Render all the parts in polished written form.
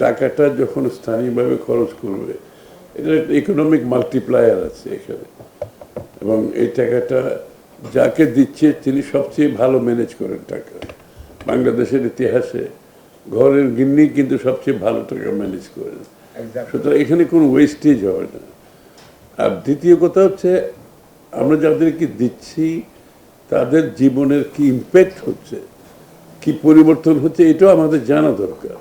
টাকাটা যখন স্থানীয়ভাবে খরচ করবে, এটা একটা ইকোনমিক মাল্টিপ্লায়ার আছে এখানে, এবং এই টাকাটা যাকে দিচ্ছে তিনি সবচেয়ে ভালো ম্যানেজ করেন টাকা। বাংলাদেশের ইতিহাসে ঘরের গিন্নি কিন্তু সবচেয়ে ভালো টাকা ম্যানেজ করেন, সুতরাং এখানে কোনো ওয়েস্টেজ হয় না। আর দ্বিতীয় কথা হচ্ছে, আমরা যাদেরকে দিচ্ছি তাদের জীবনের কি ইম্প্যাক্ট হচ্ছে, কি পরিবর্তন হচ্ছে, এটাও আমাদের জানা দরকার।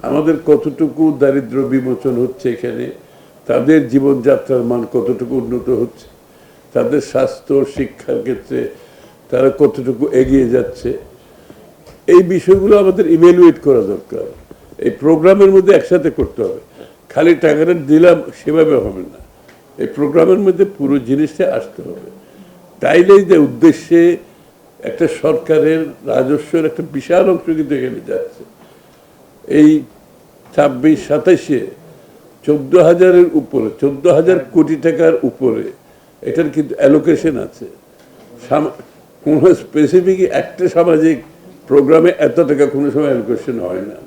আমাদের কতটুকু দারিদ্র বিমোচন হচ্ছে এখানে, তাদের জীবনযাত্রার মান কতটুকু উন্নত হচ্ছে, তাদের স্বাস্থ্য শিক্ষার ক্ষেত্রে তারা কতটুকু এগিয়ে যাচ্ছে, এই বিষয়গুলো আমাদের ইভ্যালুয়েট করা দরকার। এই প্রোগ্রামের মধ্যে একসাথে করতে হবে, খালি টাকাটা দিলাম সেভাবে হবে না, এই প্রোগ্রামের মধ্যে পুরো জিনিসটা আসতে হবে। তাইলেই যে উদ্দেশ্যে একটা সরকারের রাজস্বের একটা বিশাল অংশ কিন্তু এখানে যাচ্ছে। এই 26-27-এ 14,000-এর উপরে, 14,000 কোটি টাকার উপরে এটার কিন্তু অ্যালোকেশন আছে। কোনো স্পেসিফিক একটা সামাজিক প্রোগ্রামে এত টাকা কোনো সময় অ্যালোকেশন হয় না,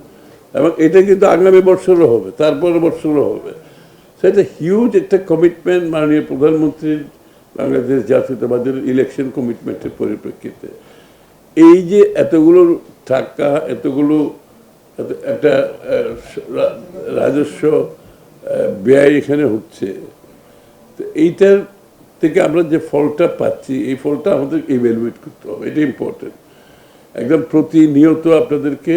এবং এটা কিন্তু আগামী বছরও হবে, তারপরের বছরও হবে। সেটা হিউজ একটা কমিটমেন্ট মাননীয় প্রধানমন্ত্রীর বাংলাদেশ জাতীয়তাবাদের ইলেকশন কমিটমেন্টের পরিপ্রেক্ষিতে। এই যে এতগুলো টাকা, এতগুলো একটা রাজস্ব ব্যয় এখানে হচ্ছে, তো এইটার থেকে আমরা যে ফলটা পাচ্ছি, এই ফলটা আমাদের ইভ্যালুয়েট করতে হবে, এটা ইম্পর্টেন্ট। একদম প্রতিনিয়ত আপনাদেরকে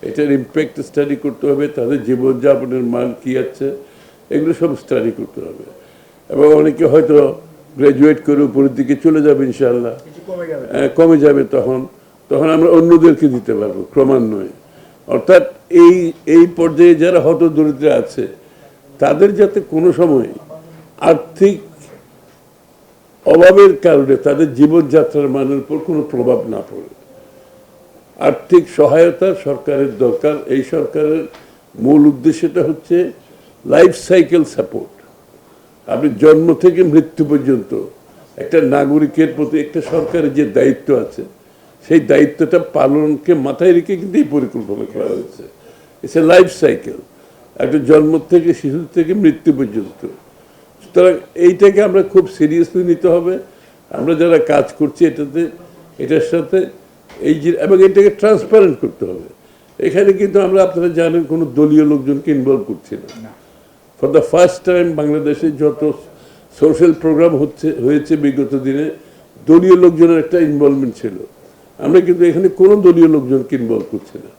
এটার ইম্প্যাক্ট স্টাডি করতে হবে, তাদের জীবনযাপনের মান কী আছে এগুলো সব স্টাডি করতে হবে। এবং অনেকে হয়তো গ্র্যাজুয়েট করে উপরের দিকে চলে যাবে, ইনশাআল্লাহ কমে যাবে, তখন আমরা অন্যদেরকে দিতে পারবো ক্রমান্বয়ে। অর্থাৎ এই পর্যায়ে যারা হতদরিদ্র আছে তাদের যাতে কোনো সময় আর্থিক অভাবের কারণে তাদের জীবনযাত্রার মানের উপর কোনো প্রভাব না পড়ে, আর্থিক সহায়তা সরকারের দরকার। এই সরকারের মূল উদ্দেশ্যটা হচ্ছে লাইফ সাইকেল সাপোর্ট। আপনি জন্ম থেকে মৃত্যু পর্যন্ত একটা নাগরিকের প্রতি একটা সরকারের যে দায়িত্ব আছে, সেই দায়িত্বটা পালনকে মাথায় রেখে কিন্তু এই পরিকল্পনা করা হয়েছে। ইটস এ লাইফ সাইকেল, একটা জন্ম থেকে শিশু থেকে মৃত্যু পর্যন্ত। সুতরাং এইটাকে আমরা খুব সিরিয়াসলি নিতে হবে। আমরা যারা কাজ করছি এটার সাথে এবং এটাকে ট্রান্সপারেন্ট করতে হবে। এখানে কিন্তু আমরা, আপনারা জানেন, কোনো দলীয় লোকজনকে ইনভলভ করছি না। ফর দ্য ফার্স্ট টাইম বাংলাদেশে যত সোশ্যাল প্রোগ্রাম হয়েছে বিগত দিনে, দলীয় লোকজনের একটা ইনভলভমেন্ট ছিল। আমরা কিন্তু এখানে কোনো দলীয় লোকজনকে ইনভলভ করছি না।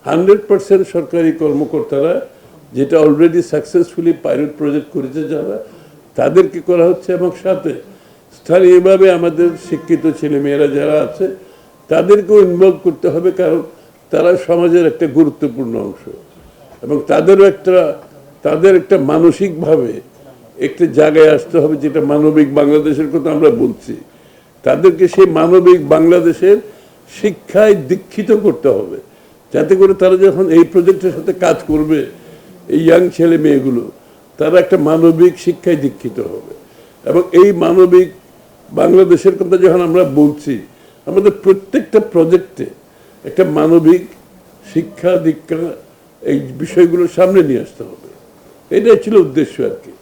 100% সরকারি কর্মকর্তারা, যেটা অলরেডি সাকসেসফুলি পাইলট প্রজেক্ট করেছে যারা, তাদেরকে করা হচ্ছে, এবং সাথে স্থানীয়ভাবে আমাদের শিক্ষিত ছেলেমেয়েরা যারা আছে তাদেরকেও ইনভলভ করতে হবে, কারণ তারা সমাজের একটা গুরুত্বপূর্ণ অংশ, এবং তাদের একটা মানসিকভাবে একটা জায়গায় আসতে হবে যেটা মানবিক বাংলাদেশের কথা আমরা বলছি। তাদেরকে সেই মানবিক বাংলাদেশের শিক্ষায় দীক্ষিত করতে হবে, যাতে করে তারা যখন এই প্রজেক্টের সাথে কাজ করবে, এই ইয়াং ছেলে মেয়েগুলো, তারা একটা মানবিক শিক্ষায় দীক্ষিত হবে। এবং এই মানবিক বাংলাদেশের কথা যখন আমরা বলছি, আমাদের প্রত্যেকটা প্রজেক্টে একটা মানবিক শিক্ষা দীক্ষা এই বিষয়গুলো সামনে নিয়ে আসতে হবে। এটাই ছিল উদ্দেশ্য আর কি।